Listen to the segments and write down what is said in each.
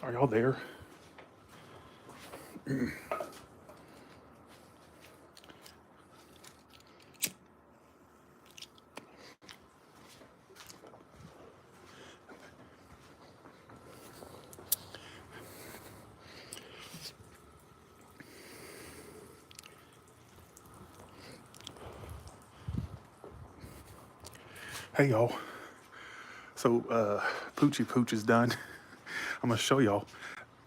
Are y'all there? Hey y'all. So Poochie Pooch is done. I'm gonna show y'all.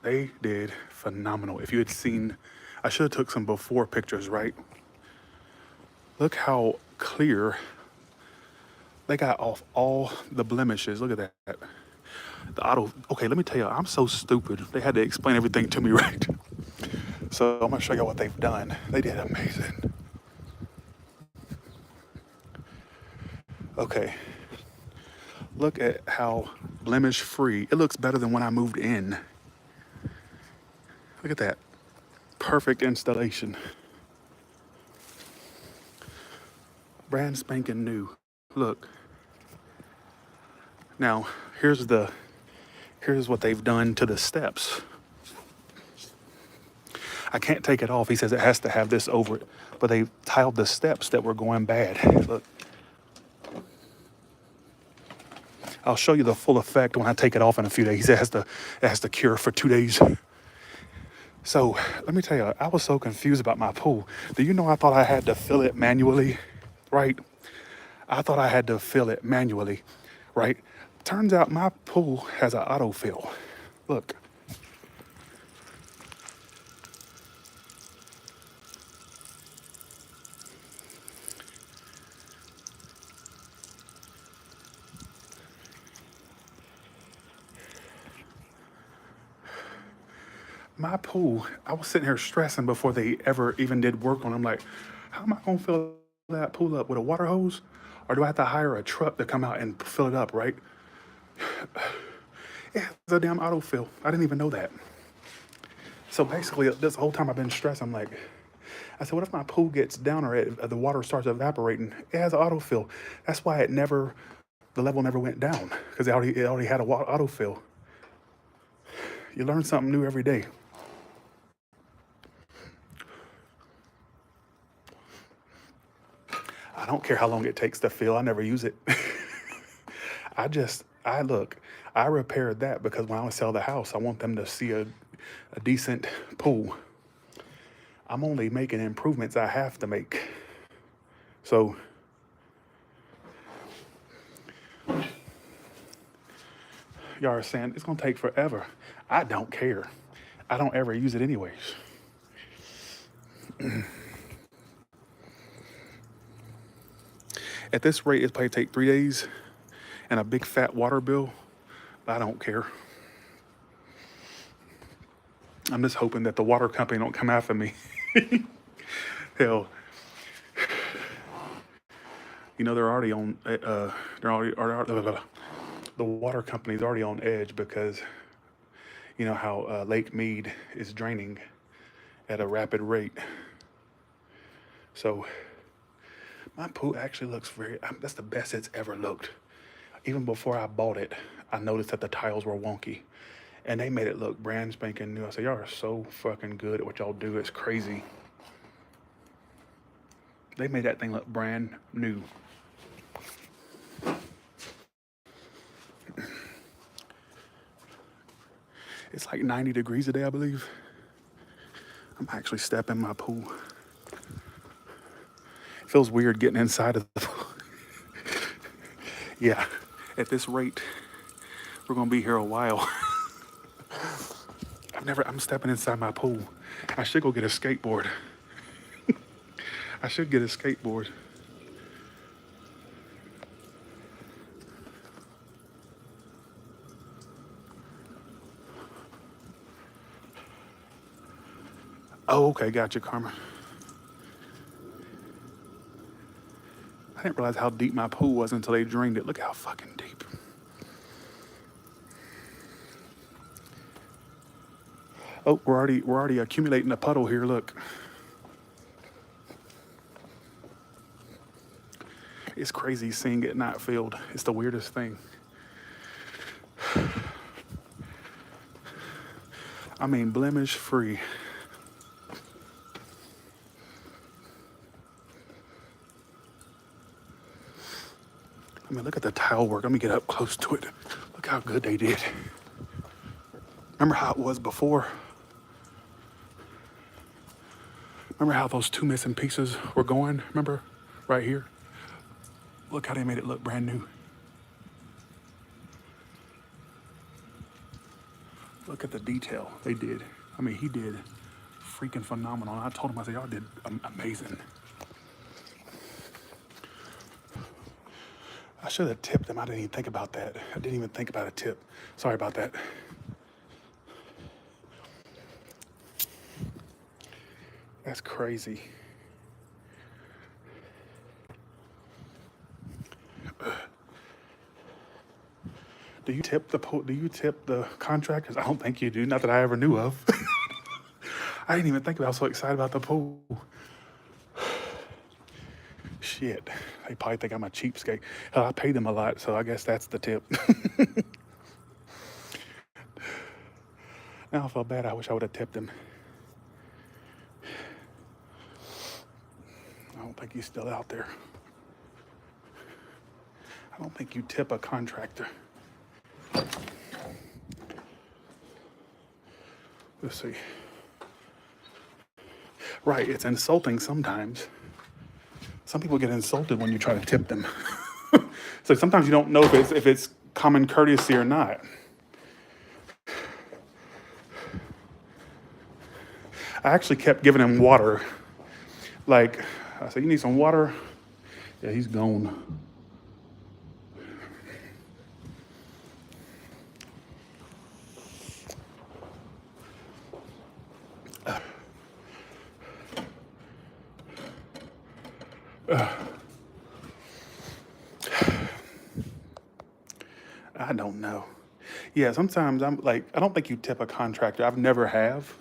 They did phenomenal. If you had seen, I should have took some before pictures, right? Look how clear they got off all the blemishes. Look at that. The auto. Okay, let me tell you, I'm so stupid. They had to explain everything to me, right? So I'm gonna show y'all what they've done. They did amazing. Okay, look at how blemish free. It looks better than when I moved in. Look at that. Perfect installation. Brand spanking new. Look. Now, here's what they've done to the steps. I can't take it off. He says it has to have this over it. But they tiled the steps that were going bad. Look. I'll show you the full effect when I take it off in a few days. It has to cure for 2 days. So let me tell you, I was so confused about my pool. Do you know I thought I had to fill it manually, right? I thought I had to fill it manually, right? Turns out my pool has an autofill. Look. My pool, I was sitting here stressing before they ever even did work on it. I'm like, how am I gonna fill that pool up with a water hose? Or do I have to hire a truck to come out and fill it up, right? Yeah, it's a damn autofill. I didn't even know that. So basically, this whole time I've been stressed. I'm like, I said, what if my pool gets down or the water starts evaporating? It has an autofill. That's why the level never went down because it already had a autofill. You learn something new every day. I don't care how long it takes to fill. I never use it. Look, I repaired that because when I sell the house, I want them to see a decent pool. I'm only making improvements I have to make. So, y'all are saying it's gonna take forever. I don't care. I don't ever use it anyways. At this rate, it's probably take 3 days and a big fat water bill. I don't care. I'm just hoping that the water company don't come after me. Hell, you know they're already on. The water company's already on edge because you know how Lake Mead is draining at a rapid rate. So my pool actually looks that's the best it's ever looked. Even before I bought it, I noticed that the tiles were wonky. And they made it look brand spanking new. I said, y'all are so fucking good at what y'all do. It's crazy. They made that thing look brand new. It's like 90 degrees today, I believe. I'm actually stepping my pool. It feels weird getting inside of the pool. Yeah, at this rate, we're gonna be here a while. I'm stepping inside my pool. I should go get a skateboard. I should get a skateboard. Oh, okay, gotcha, Karma. I didn't realize how deep my pool was until they drained it. Look how fucking deep. Oh, we're already accumulating a puddle here. Look. It's crazy seeing it not filled. It's the weirdest thing. I mean, blemish free. I mean, look at the tile work. Let me get up close to it. Look how good they did. Remember how it was before? Remember how those two missing pieces were going? Remember? Right here? Look how they made it look brand new. Look at the detail they did. I mean, he did freaking phenomenal. And I told him, I said, y'all did amazing. I should have tipped them. I didn't even think about that. I didn't even think about a tip. Sorry about that. That's crazy. Do you tip the contractors? I don't think you do. Not that I ever knew of. I didn't even think about it. I was so excited about the pool. Shit. They probably think I'm a cheapskate. Hell, I pay them a lot, so I guess that's the tip. Now I feel bad. I wish I would have tipped him. I don't think he's still out there. I don't think you tip a contractor. Let's see. Right, it's insulting sometimes. Some people get insulted when you try to tip them. So sometimes you don't know if it's common courtesy or not. I actually kept giving him water. Like, I said, you need some water? Yeah, he's gone. I don't know. Yeah, sometimes I'm like, I don't think you tip a contractor. I've never have.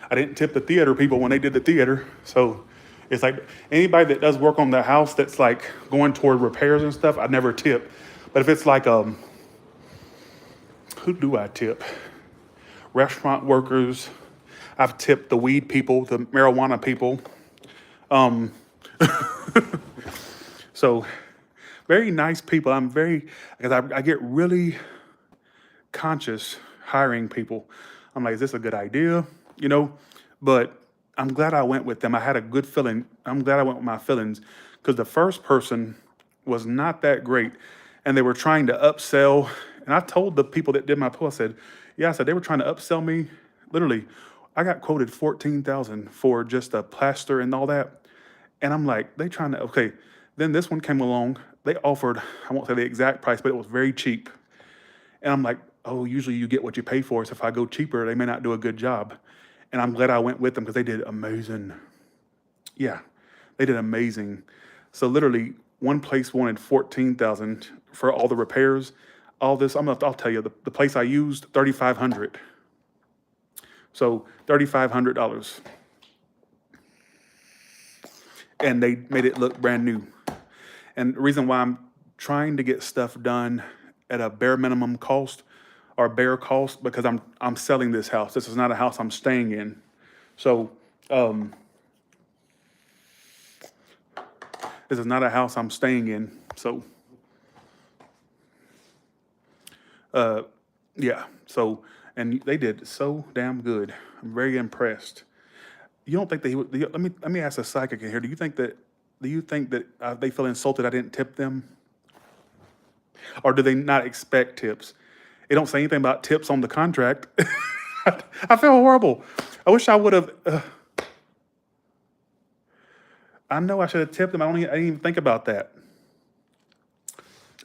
I didn't tip the theater people when they did the theater. So it's like anybody that does work on the house that's like going toward repairs and stuff, I never tip. But if it's like, who do I tip? Restaurant workers. I've tipped the weed people, the marijuana people. So very nice people. Because I get really conscious hiring people. I'm like, is this a good idea? You know, but I'm glad I went with them. I had a good feeling. I'm glad I went with my feelings because the first person was not that great and they were trying to upsell. And I told the people that did my poll, I said, yeah, I said, they were trying to upsell me. Literally, I got quoted 14,000 for just a plaster and all that. And I'm like, they trying to, okay. Then this one came along. They offered, I won't say the exact price, but it was very cheap. And I'm like, oh, usually you get what you pay for. So if I go cheaper, they may not do a good job. And I'm glad I went with them because they did amazing. Yeah, they did amazing. So literally, one place wanted 14,000 for all the repairs. All this, I'll tell you, the place I used, 3,500. So $3,500. And they made it look brand new. And the reason why I'm trying to get stuff done at a bare minimum cost or bare cost because I'm selling this house. This is not a house I'm staying in. So this is not a house I'm staying in. So yeah. So and they did so damn good. I'm very impressed. You don't think that he would? Let me ask a psychic in here. Do you think that they feel insulted I didn't tip them, or do they not expect tips? It don't say anything about tips on the contract. I feel horrible. I wish I would have. I know I should have tipped them. I didn't even think about that.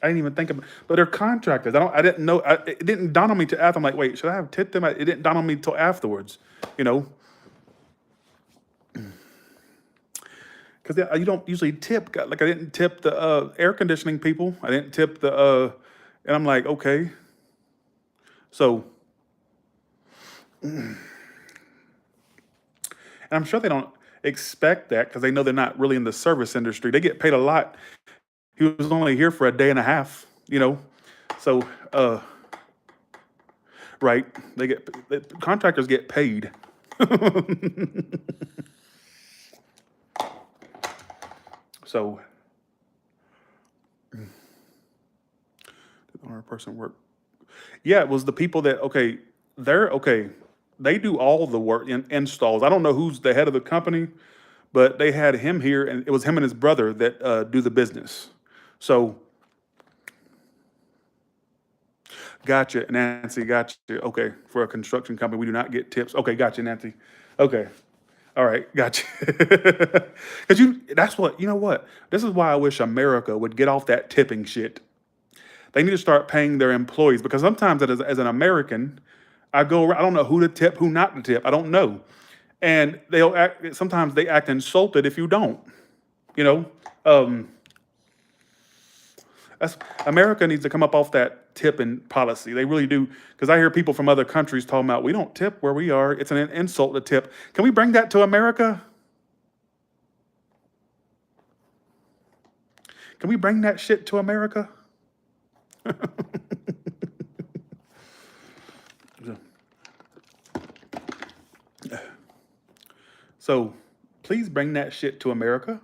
I didn't even think about. But they're contractors. I didn't know. It didn't dawn on me till after. I'm like, wait, should I have tipped them? It didn't dawn on me till afterwards. You know. Because you don't usually tip. Like I didn't tip the air conditioning people. I didn't tip the, and I'm like, okay. So, and I'm sure they don't expect that because they know they're not really in the service industry. They get paid a lot. He was only here for a day and a half, you know. So, right? Contractors get paid. So, did the owner person work? Yeah, it was the people that they're okay. They do all the work in installs. I don't know who's the head of the company, but they had him here, and it was him and his brother that do the business. So, gotcha, Nancy. Gotcha. Okay, for a construction company, we do not get tips. Okay, gotcha, Nancy. Okay, all right, gotcha. Because that's what you know. What this is why I wish America would get off that tipping shit. They need to start paying their employees because sometimes as an American, I go around, I don't know who to tip, who not to tip. I don't know, and sometimes they act insulted if you don't. You know, um, that's America needs to come up off that tipping policy. They really do because I hear people from other countries talking about we don't tip where we are. It's an insult to tip. Can we bring that to America? Can we bring that shit to America? So please bring that shit to America.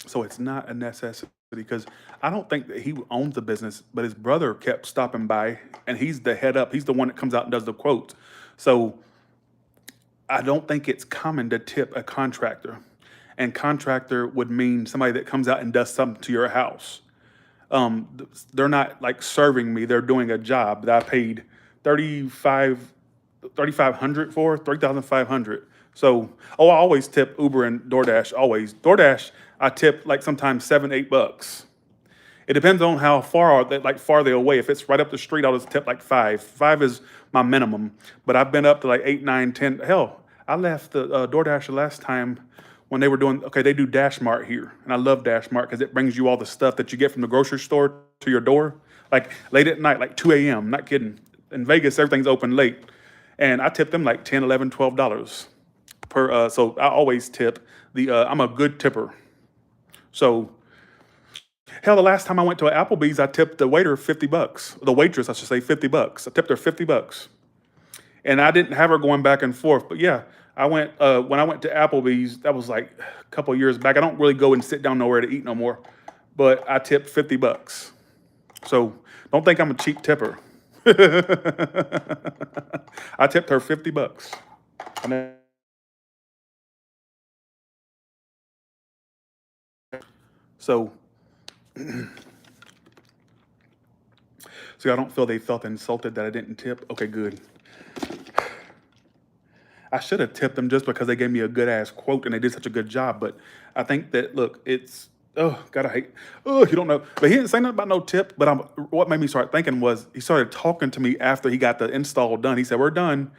So it's not a necessity because I don't think that he owns the business, but his brother kept stopping by and he's the head up. He's the one that comes out and does the quotes. So I don't think it's common to tip a contractor. And contractor would mean somebody that comes out and does something to your house. They're not like serving me, they're doing a job that I paid 35 3,500 for, 3,500. So, I always tip Uber and DoorDash. Always DoorDash, I tip like sometimes $7, $8. It depends on how far they away. If it's right up the street, I'll just tip like 5. 5 is my minimum, but I've been up to like 8, 9, 10. Hell, I left the DoorDash the last time when they were doing. Okay, they do Dash Mart here, and I love Dash Mart because it brings you all the stuff that you get from the grocery store to your door, like late at night, like 2 a.m. Not kidding. In Vegas, everything's open late, and I tip them like 10, 11, $12 per. So I always tip the. I'm a good tipper, so. Hell, the last time I went to an Applebee's, I tipped the waiter $50. The waitress, I should say, $50. I tipped her $50, and I didn't have her going back and forth. But yeah, I went when I went to Applebee's. That was like a couple of years back. I don't really go and sit down nowhere to eat no more, but I tipped $50. So don't think I'm a cheap tipper. I tipped her $50. And so. So I don't feel they felt insulted that I didn't tip. Okay, good. I should have tipped them just because they gave me a good ass quote and they did such a good job. But I think that look, it's God, I hate. Oh, you don't know. But he didn't say nothing about no tip. But what made me start thinking was he started talking to me after he got the install done. He said, "We're done,"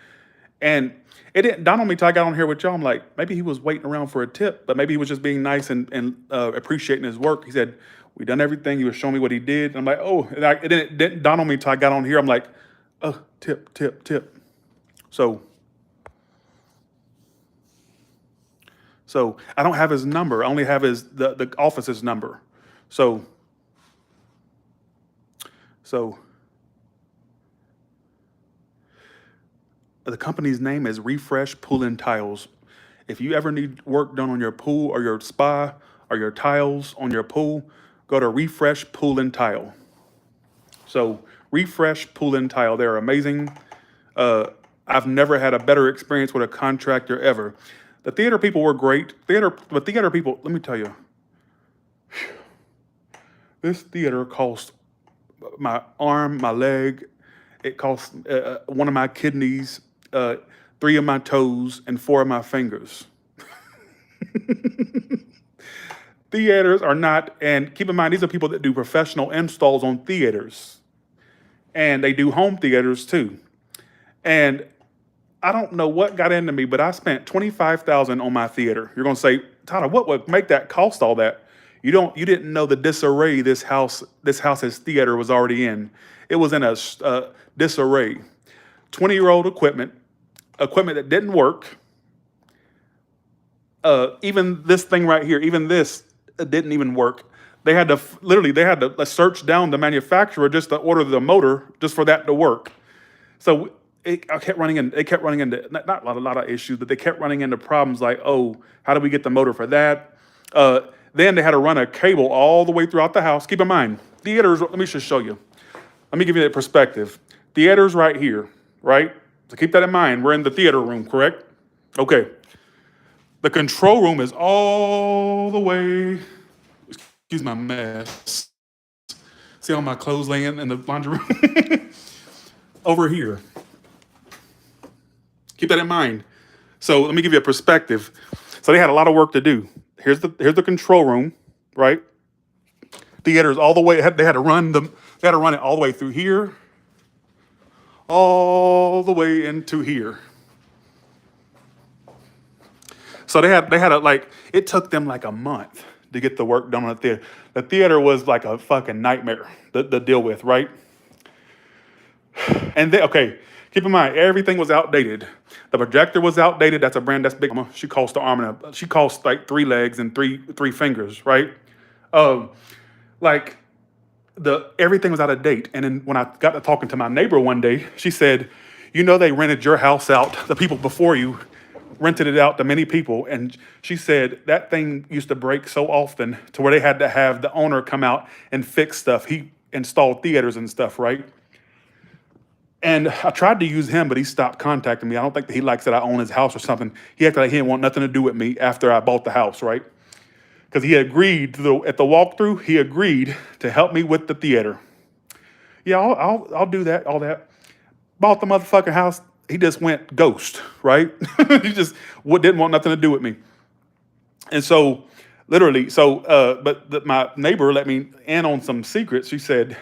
and it didn't dawn on me till I got on here with y'all. I'm like, maybe he was waiting around for a tip, but maybe he was just being nice and appreciating his work. He said, "We done everything." He was showing me what he did. And I'm like, oh, and it didn't dawn on me till I got on here. I'm like, oh, tip, tip, tip. So. So I don't have his number. I only have the office's number. So so the company's name is Refresh Pool and Tiles. If you ever need work done on your pool or your spa or your tiles on your pool, go to Refresh Pool and Tile. So Refresh Pool and Tile, they're amazing. Uh, I've never had a better experience with a contractor ever. The theater people were great. But theater people, let me tell you, this theater cost my arm, my leg. It cost one of my kidneys, 3 of my toes, and 4 of my fingers. Theaters are not, and keep in mind, these are people that do professional installs on theaters, and they do home theaters too. And I don't know what got into me, but I spent 25,000 on my theater. You're gonna say, Tyler, what would make that cost all that? You didn't know the disarray this house's theater was already in. It was in a disarray. 20-year-old equipment that didn't work. Even this thing right here, even this didn't even work. They had to literally they had to search down the manufacturer just to order the motor just for that to work. So I kept running in. They kept running into not a lot of issues, but they kept running into problems like, oh, how do we get the motor for that? Then they had to run a cable all the way throughout the house. Keep in mind, theaters. Let me just show you. Let me give you that perspective. Theater's right here, right? So keep that in mind. We're in the theater room, correct? Okay. The control room is all the way. Excuse my mess. See all my clothes laying in the laundry room? Over here. Keep that in mind. So let me give you a perspective. So they had a lot of work to do. Here's the control room, right? Theaters all the way. They had to run them. They had to run it all the way through here, all the way into here. So they had a like. It took them like a month to get the work done on the theater. The theater was like a fucking nightmare to deal with, right? And then, okay, keep in mind, everything was outdated. The projector was outdated. That's a brand that's big. She cost the arm and she cost like 3 legs and three fingers, right? Like everything was out of date. And then when I got to talking to my neighbor one day, she said, "You know, they rented your house out. The people before you rented it out to many people." And she said that thing used to break so often to where they had to have the owner come out and fix stuff. He installed theaters and stuff, right? And I tried to use him, but he stopped contacting me. I don't think that he likes that I own his house or something. He acted like he didn't want nothing to do with me after I bought the house, right? Because he agreed at the walkthrough. He agreed to help me with the theater. Yeah, I'll do that. All that. Bought the motherfucking house. He just went ghost, right? He just didn't want nothing to do with me. And so, literally, but my neighbor let me in on some secrets. She said,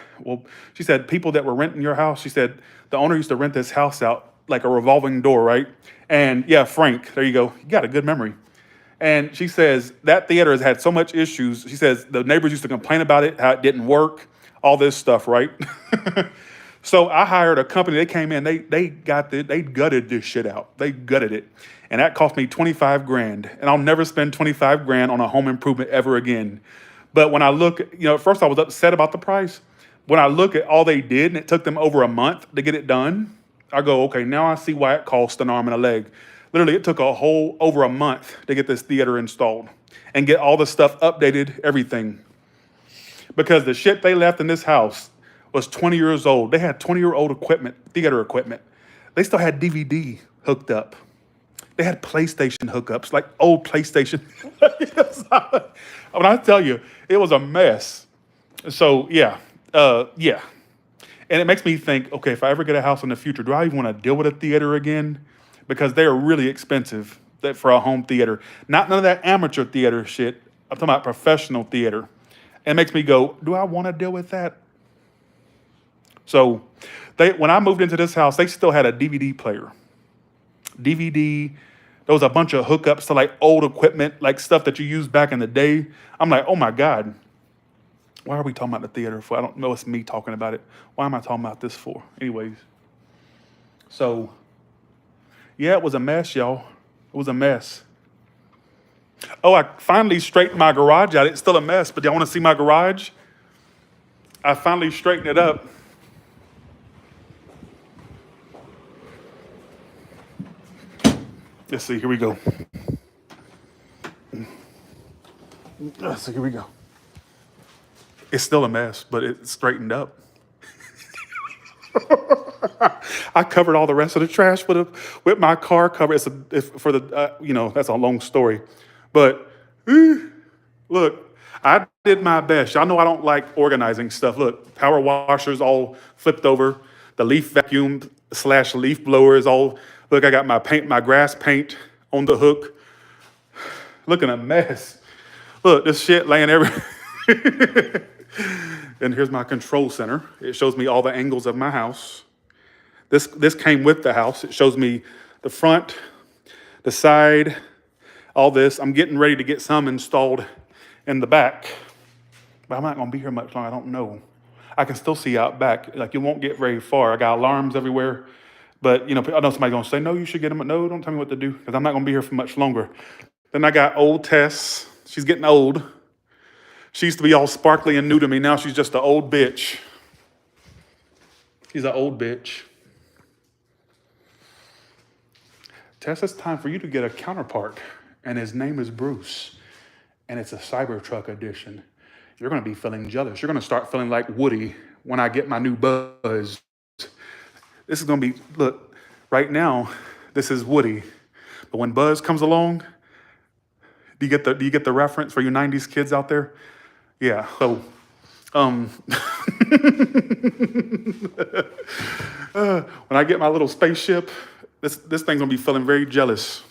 people that were renting your house, she said, the owner used to rent this house out like a revolving door, right? And yeah, Frank, there you go. You got a good memory. And she says that theater has had so much issues. She says the neighbors used to complain about it, how it didn't work, all this stuff, right? So I hired a company. They came in. They gutted this shit out. They gutted it, and that cost me 25 grand. And I'll never spend 25 grand on a home improvement ever again. But when I look, at first I was upset about the price. When I look at all they did, and it took them over a month to get it done, I go, okay, now I see why it cost an arm and a leg. Literally, it took over a month to get this theater installed and get all the stuff updated, everything. Because the shit they left in this house was 20 years old. They had 20-year-old equipment, theater equipment. They still had DVD hooked up. They had PlayStation hookups, like old PlayStation. When I tell you, it was a mess. So, yeah. And it makes me think, okay, if I ever get a house in the future, do I even want to deal with a theater again? Because they are really expensive for a home theater. Not none of that amateur theater shit. I'm talking about professional theater. And it makes me go, do I want to deal with that? So when I moved into this house, they still had a DVD player. DVD, there was a bunch of hookups to like old equipment, like stuff that you used back in the day. I'm like, oh my God. Why are we talking about the theater for? I don't know, it's me talking about it. Why am I talking about this for? Anyways. So, yeah, it was a mess, y'all. It was a mess. Oh, I finally straightened my garage out. It's still a mess, but y'all want to see my garage? I finally straightened it up. Let's see, here we go. So here we go. It's still a mess, but it's straightened up. I covered all the rest of the trash with my car cover. That's a long story. But look, I did my best. Y'all know I don't like organizing stuff. Look, power washers all flipped over. The leaf vacuum / leaf blower is all, look, I got my grass paint on the hook. Looking a mess. Look, this shit laying everywhere. And here's my control center. It shows me all the angles of my house. This came with the house. It shows me the front, the side, all this. I'm getting ready to get some installed in the back. But I'm not going to be here much longer. I don't know. I can still see out back. Like, you won't get very far. I got alarms everywhere. But, I know somebody's going to say, no, you should get them. No, don't tell me what to do, because I'm not going to be here for much longer. Then I got old Tess. She's getting old. She used to be all sparkly and new to me. Now she's just an old bitch. She's an old bitch. Tess, it's time for you to get a counterpart. And his name is Bruce. And it's a Cybertruck edition. You're going to be feeling jealous. You're going to start feeling like Woody when I get my new Buzz. This is going to be, look, right now, this is Woody. But when Buzz comes along, do you get the reference for you 90s kids out there? Yeah. So, when I get my little spaceship, this thing's gonna be feeling very jealous.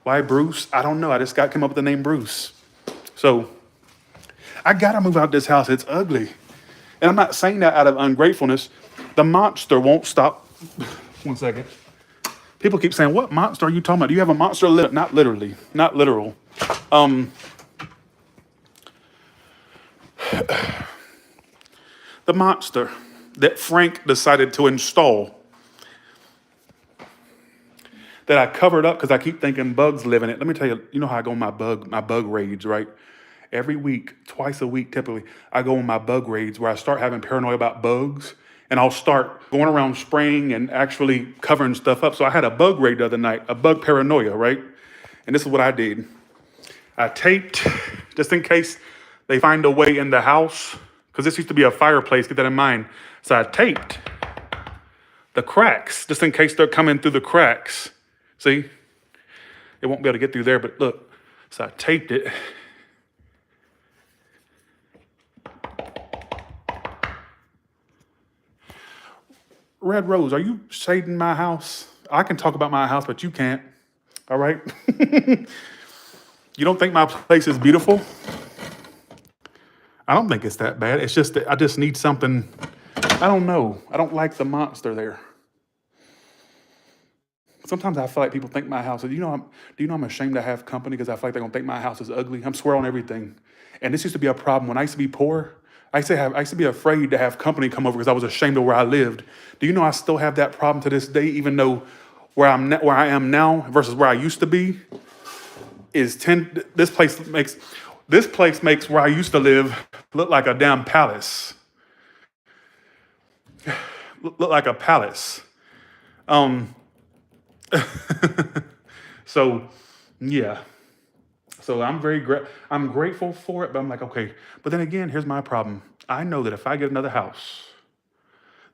Why Bruce? I don't know. I just came up with the name Bruce. So I gotta move out this house. It's ugly. And I'm not saying that out of ungratefulness. The monster won't stop. One second. People keep saying, what monster are you talking about? Do you have a monster? Not literally, not literal. The monster that Frank decided to install, that I covered up because I keep thinking bugs live in it. Let me tell you, you know how I go on my bug raids, right? Every week, twice a week typically, I go on my bug raids where I start having paranoia about bugs, and I'll start going around spraying and actually covering stuff up. So I had a bug raid the other night, a bug paranoia, right? And this is what I did. I taped, just in case they find a way in the house, because this used to be a fireplace, get that in mind. So I taped the cracks, just in case they're coming through the cracks. See? They won't be able to get through there, but look. So I taped it. Red Rose, are you shading my house? I can talk about my house, but you can't. All right? You don't think my place is beautiful? I don't think it's that bad. It's just that I just need something. I don't know. I don't like the monster there. Sometimes I feel like people think my house is, do you know I'm ashamed to have company because I feel like they're gonna think my house is ugly. I'm swear on everything. And this used to be a problem when I used to be poor. I used to be afraid to have company come over because I was ashamed of where I lived. Do you know I still have that problem to this day, even though where I am now versus where I used to be is this place makes where I used to live look like a damn palace. Look like a palace. So, yeah. So I'm I'm grateful for it, but I'm like, okay. But then again, here's my problem. I know that if I get another house,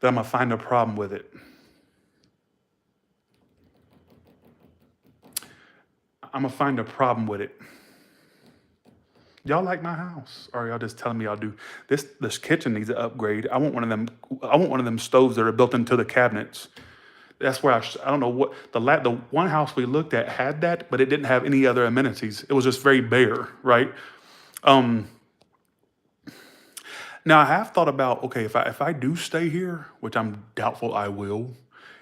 that I'm gonna find a problem with it. I'm gonna find a problem with it. Y'all like my house, or y'all just telling me y'all do? This kitchen needs an upgrade. I want one of them. I want one of them stoves that are built into the cabinets. That's where I don't know what the one house we looked at had that, but it didn't have any other amenities. It was just very bare, right? Now I have thought about, okay, if I do stay here, which I'm doubtful I will,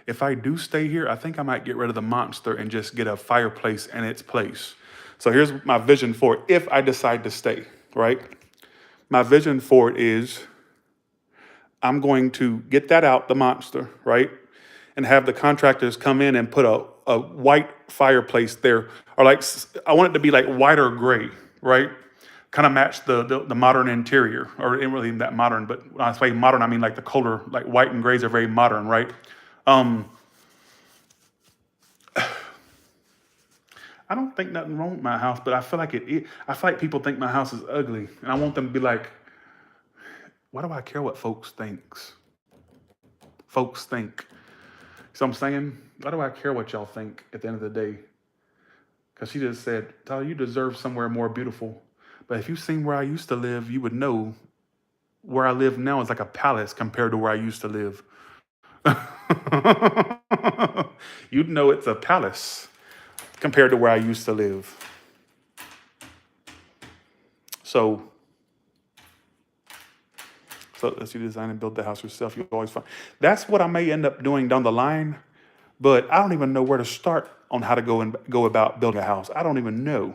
if I do stay here, I think I might get rid of the monster and just get a fireplace in its place. So here's my vision for it if I decide to stay, right? My vision for it is I'm going to get that out, the monster, right? And have the contractors come in and put a white fireplace there. Or like, I want it to be like white or gray, right? Kind of match the modern interior. Or it ain't really that modern, but when I say modern, I mean like the color, like white and grays are very modern, right? I don't think nothing wrong with my house, but I feel like I feel like people think my house is ugly. And I want them to be like, why do I care what folks think? Folks think. So I'm saying, why do I care what y'all think at the end of the day? Because she just said, Tyler, you deserve somewhere more beautiful. But if you've seen where I used to live, you would know where I live now is like a palace compared to where I used to live. You'd know it's a palace compared to where I used to live. So as you design and build the house yourself, you always find. That's what I may end up doing down the line, but I don't even know where to start on how to go about building a house. I don't even know.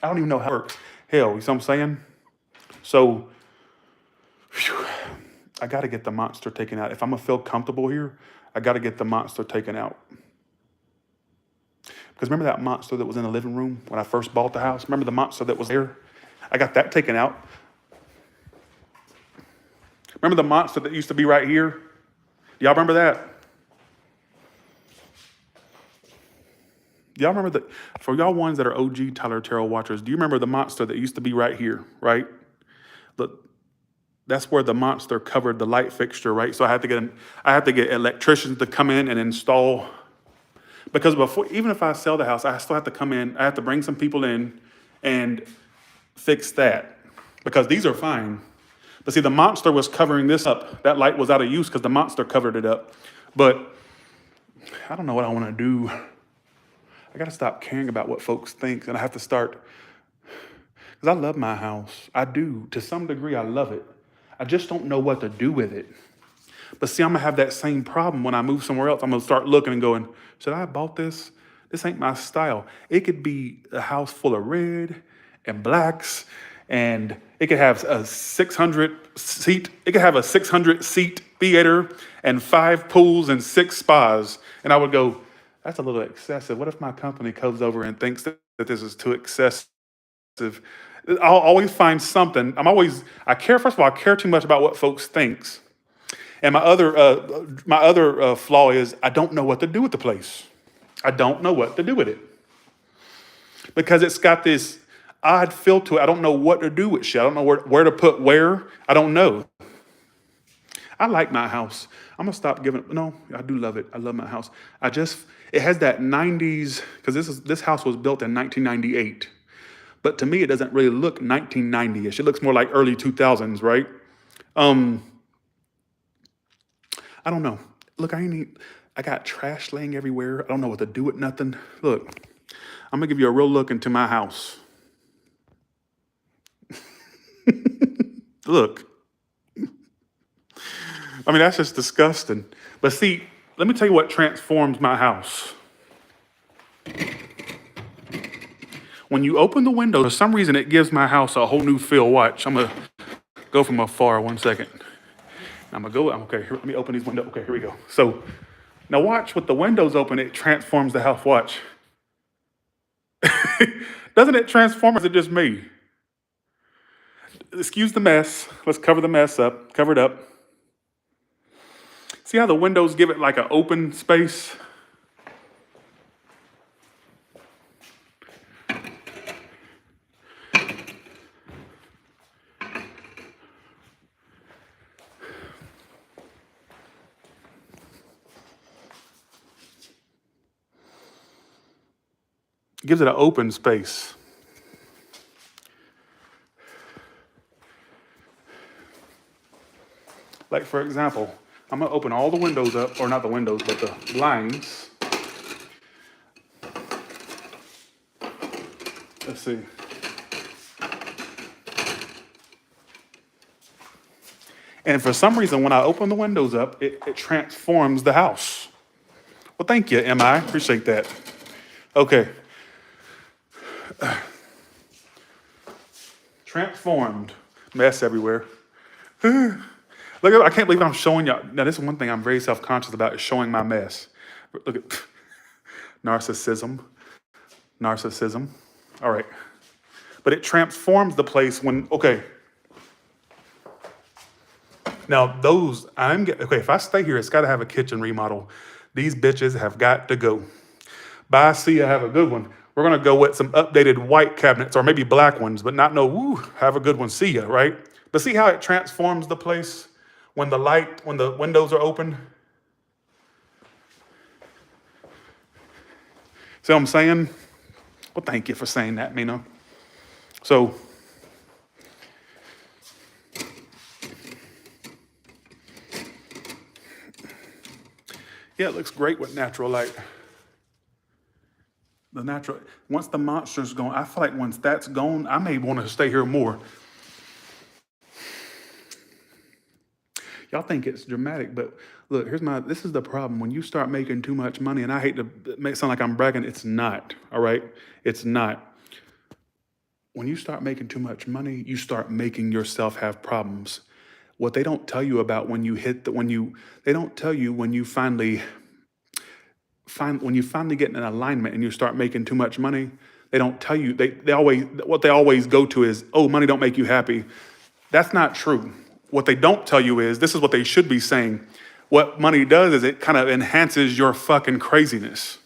I don't even know how it works. Hell, you see what I'm saying? So, I got to get the monster taken out. If I'm going to feel comfortable here, I got to get the monster taken out. Because remember that monster that was in the living room when I first bought the house? Remember the monster that was there? I got that taken out. Remember the monster that used to be right here? Y'all remember that? Y'all remember that? For y'all ones that are OG Tyler Terrell watchers, do you remember the monster that used to be right here, right? Look, that's where the monster covered the light fixture, right? So I had to get electricians to come in and install. Because before, even if I sell the house, I still have to come in. I have to bring some people in and fix that because these are fine. But see, the monster was covering this up. That light was out of use because the monster covered it up. But I don't know what I want to do. I got to stop caring about what folks think, and I have to start, because I love my house. I do. To some degree, I love it. I just don't know what to do with it. But see, I'm going to have that same problem when I move somewhere else. I'm going to start looking and going, should I have bought this? This ain't my style. It could be a house full of red and blacks, and it could have a 600 seat theater and 5 pools and 6 spas. And I would go, that's a little excessive. What if my company comes over and thinks that this is too excessive? I'll always find something. I care, first of all, I care too much about what folks thinks. And my other flaw is I don't know what to do with the place. I don't know what to do with it. Because it's got this odd feel to it. I don't know what to do with shit. I don't know where to put where. I don't know. I like my house. I'm going to stop giving, no, I do love it. I love my house. It has that 90s, because this house was built in 1998. But to me, it doesn't really look 1990-ish. It looks more like early 2000s, right? I don't know. Look, I got trash laying everywhere. I don't know what to do with nothing. Look, I'm going to give you a real look into my house. Look. I mean, that's just disgusting. But see, let me tell you what transforms my house. When you open the window, for some reason, it gives my house a whole new feel. Watch, I'm going to go from afar 1 second. Okay, let me open these windows. Okay, here we go. So now watch, with the windows open, it transforms the house. Watch. Doesn't it transform, or is it just me? Excuse the mess. Let's cover the mess up, cover it up. See how the windows give it like an open space? Gives it an open space. Like, for example, I'm going to open all the windows up, or not the windows, but the blinds. Let's see. And for some reason, when I open the windows up, it transforms the house. Well, thank you, MI. Appreciate that. Okay. Transformed. Mess everywhere. Look, I can't believe I'm showing y'all. Now, this is one thing I'm very self-conscious about, is showing my mess. Look at narcissism. All right. But it transforms the place when, okay. Now, if I stay here, it's got to have a kitchen remodel. These bitches have got to go. Bye, see ya, have a good one. We're going to go with some updated white cabinets, or maybe black ones, but not have a good one, see ya, right? But see how it transforms the place when the windows are open? See what I'm saying? Well, thank you for saying that, Mina. So, yeah, it looks great with natural light. Once the monster's gone, I feel like once that's gone, I may want to stay here more. Y'all think it's dramatic, but look, this is the problem. When you start making too much money, and I hate to make it sound like I'm bragging, it's not, all right? It's not. When you start making too much money, you start making yourself have problems. What they don't tell you about when you finally when you finally get in an alignment and you start making too much money, they don't tell you, they always, what they always go to is, oh, money don't make you happy. That's not true. What they don't tell you is, this is what they should be saying. What money does is it kind of enhances your fucking craziness.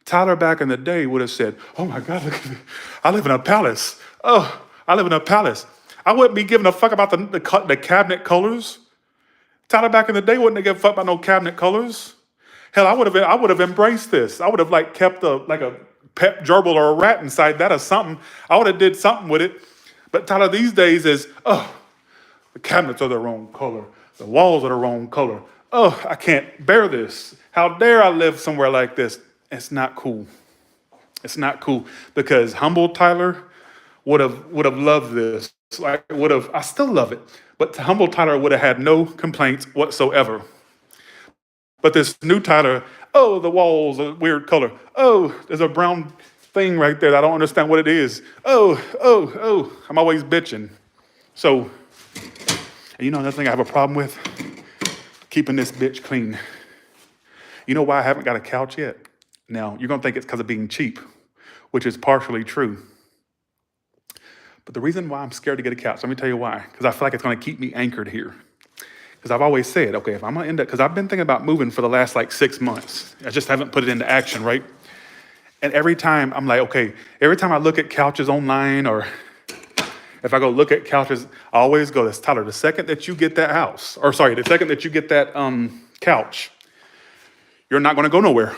Tyler back in the day would have said, oh my God, look at me. I live in a palace. Oh, I live in a palace. I wouldn't be giving a fuck about the cabinet colors. Tyler back in the day wouldn't have given a fuck about no cabinet colors. Hell, I would have embraced this. I would have like kept a pet gerbil or a rat inside that or something. I would have did something with it. But Tyler these days is, oh, the cabinets are the wrong color. The walls are the wrong color. Oh, I can't bear this. How dare I live somewhere like this? It's not cool. It's not cool because humble Tyler would have loved this. I still love it. But humble Tyler would have had no complaints whatsoever. But this new Tyler, oh, the walls are a weird color. Oh, there's a brown thing right there that I don't understand what it is. Oh, I'm always bitching. So, and you know another thing I have a problem with? Keeping this bitch clean. You know why I haven't got a couch yet? Now, you're going to think it's because of being cheap, which is partially true. But the reason why I'm scared to get a couch, let me tell you why. Because I feel like it's going to keep me anchored here. Because I've always said, okay, if I'm going to end up, because I've been thinking about moving for the last like 6 months. I just haven't put it into action, right? And every time I'm like, okay, every time I look at couches online or if I go look at couches, I always go, this Tyler, the second that you get that house, or sorry, the second that you get that couch, you're not going to go nowhere.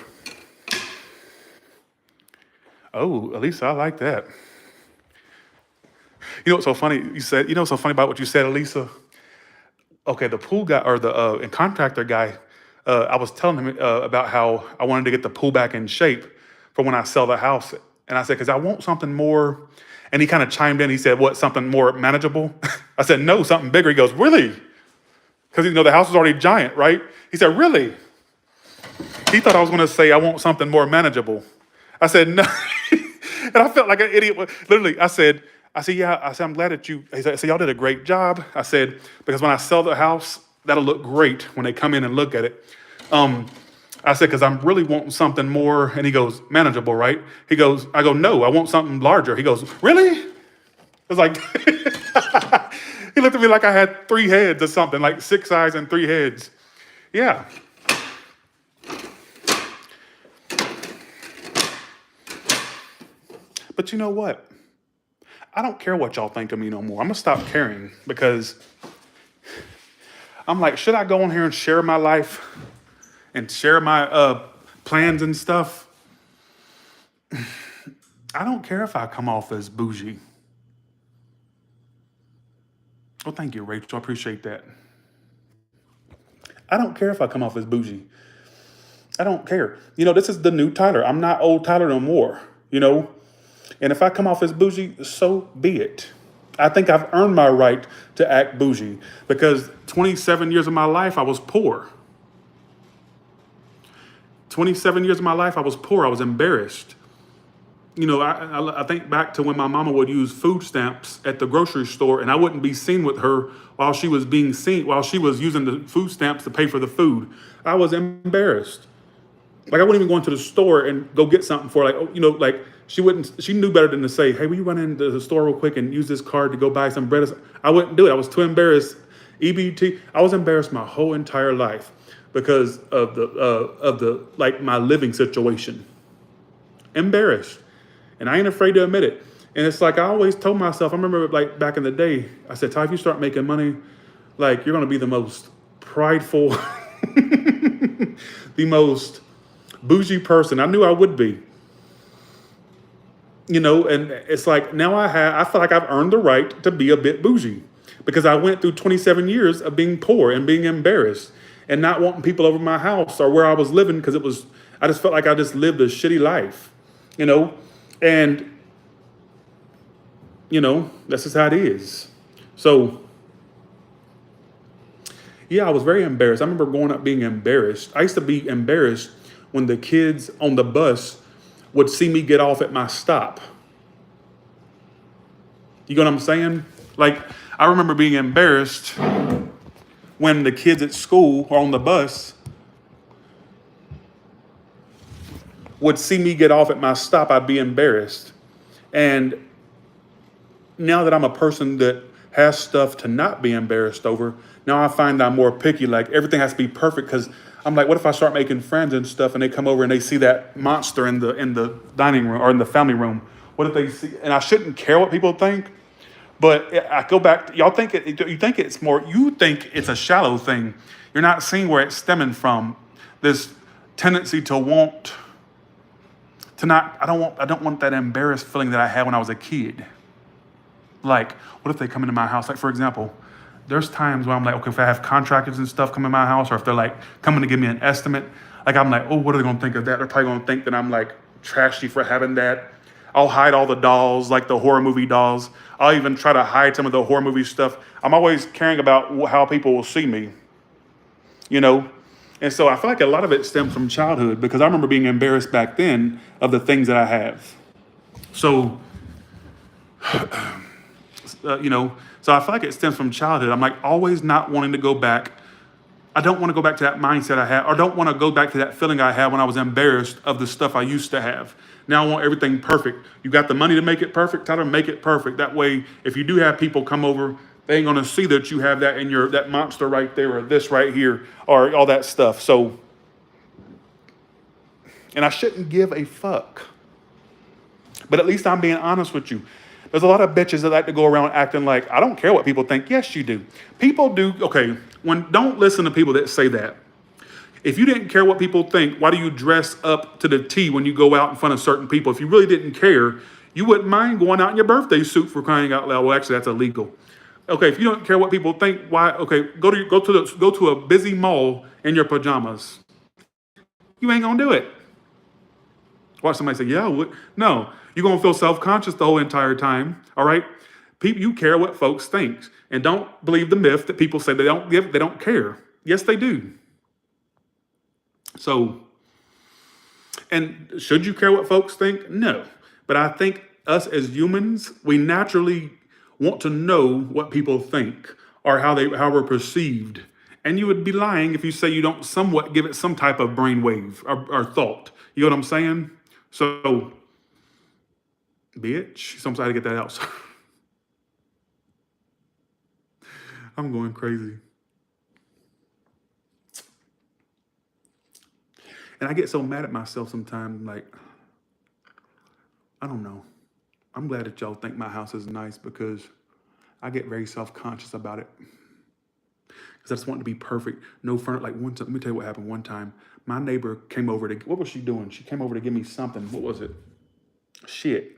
Oh, Elisa, I like that. You know what's so funny? You know what's so funny about what you said, Elisa? Okay, the pool guy or the contractor guy, I was telling him about how I wanted to get the pool back in shape for when I sell the house. And I said, because I want something more. And he kind of chimed in. He said, what, something more manageable? I said, no, something bigger. He goes, really? Because, you know, the house is already giant, right? He said, really? He thought I was going to say, I want something more manageable. I said, no. And I felt like an idiot. Literally, I said, yeah. I said, I'm glad that you, I said, y'all did a great job. I said, because when I sell the house, that'll look great when they come in and look at it. I said, because I'm really wanting something more. And he goes, manageable, right? He goes, I go, no, I want something larger. He goes, really? I was like, he looked at me like I had 3 heads or something, like 6 eyes and 3 heads. Yeah. But you know what? I don't care what y'all think of me no more. I'm going to stop caring because I'm like, should I go on here and share my life and share my plans and stuff? I don't care if I come off as bougie. Well, thank you, Rachel. I appreciate that. I don't care if I come off as bougie. I don't care. You know, this is the new Tyler. I'm not old Tyler no more, you know? And if I come off as bougie, so be it. I think I've earned my right to act bougie because 27 years of my life, I was poor. 27 years of my life, I was poor. I was embarrassed. You know, I think back to when my mama would use food stamps at the grocery store and I wouldn't be seen with her while she was using the food stamps to pay for the food. I was embarrassed. Like I wouldn't even go into the store and go get something for she knew better than to say, hey, will you run into the store real quick and use this card to go buy some bread? I wouldn't do it. I was too embarrassed. EBT, I was embarrassed my whole entire life because of my living situation. Embarrassed. And I ain't afraid to admit it. And it's like I always told myself, I remember like back in the day, I said, Ty, if you start making money, like you're gonna be the most prideful, the most bougie person. I knew I would be. You know, and it's like now I feel like I've earned the right to be a bit bougie because I went through 27 years of being poor and being embarrassed and not wanting people over my house or where I was living because I just felt like I just lived a shitty life, you know, and, you know, that's just how it is. So, yeah, I was very embarrassed. I remember growing up being embarrassed. I used to be embarrassed when the kids on the bus would see me get off at my stop. You know what I'm saying? Like, I remember being embarrassed when the kids at school or on the bus would see me get off at my stop, I'd be embarrassed. And now that I'm a person that has stuff to not be embarrassed over, now I find I'm more picky. Like everything has to be perfect because I'm like, what if I start making friends and stuff and they come over and they see that monster in the dining room or in the family room? What if they see? And I shouldn't care what people think, but I go back. Y'all think you think it's more. You think it's a shallow thing. You're not seeing where it's stemming from. This tendency to want to not. I don't want that embarrassed feeling that I had when I was a kid. Like, what if they come into my house? Like, for example, there's times where I'm like, okay, if I have contractors and stuff come in my house, or if they're like coming to give me an estimate, like I'm like, oh, what are they gonna think of that? They're probably gonna think that I'm like trashy for having that. I'll hide all the dolls, like the horror movie dolls. I'll even try to hide some of the horror movie stuff. I'm always caring about how people will see me, you know? And so I feel like a lot of it stems from childhood because I remember being embarrassed back then of the things that I have. So, so I feel like it stems from childhood. I'm like always not wanting to go back. I don't want to go back to that mindset I had, or don't want to go back to that feeling I had when I was embarrassed of the stuff I used to have. Now I want everything perfect. You got the money to make it perfect, try to make it perfect. That way, if you do have people come over, they ain't gonna see that you have that in that monster right there, or this right here, or all that stuff. So, and I shouldn't give a fuck. But at least I'm being honest with you. There's a lot of bitches that like to go around acting like, I don't care what people think. Yes, you do. People do. Okay, don't listen to people that say that. If you didn't care what people think, why do you dress up to the T when you go out in front of certain people? If you really didn't care, you wouldn't mind going out in your birthday suit, for crying out loud. Well, actually, that's illegal. Okay, if you don't care what people think, why? Okay, go to a busy mall in your pajamas. You ain't gonna do it. Watch somebody say, yeah, no. You're going to feel self-conscious the whole entire time, all right? You care what folks think. And don't believe the myth that people say they don't care. Yes, they do. So, and should you care what folks think? No. But I think us as humans, we naturally want to know what people think or how we're perceived. And you would be lying if you say you don't somewhat give it some type of brainwave or thought. You know what I'm saying? So, bitch, sometimes I get that out. I'm going crazy. And I get so mad at myself sometimes, like, I don't know. I'm glad that y'all think my house is nice because I get very self-conscious about it. Because I just want it to be perfect. No furniture. Like one time, let me tell you what happened one time. My neighbor came over what was she doing? She came over to give me something. What was it? Shit.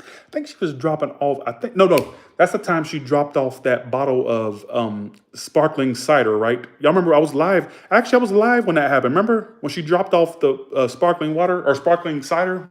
I think she was dropping off. No. That's the time she dropped off that bottle of sparkling cider, right? Y'all remember I was live. Actually, I was live when that happened. Remember when she dropped off the sparkling water or sparkling cider?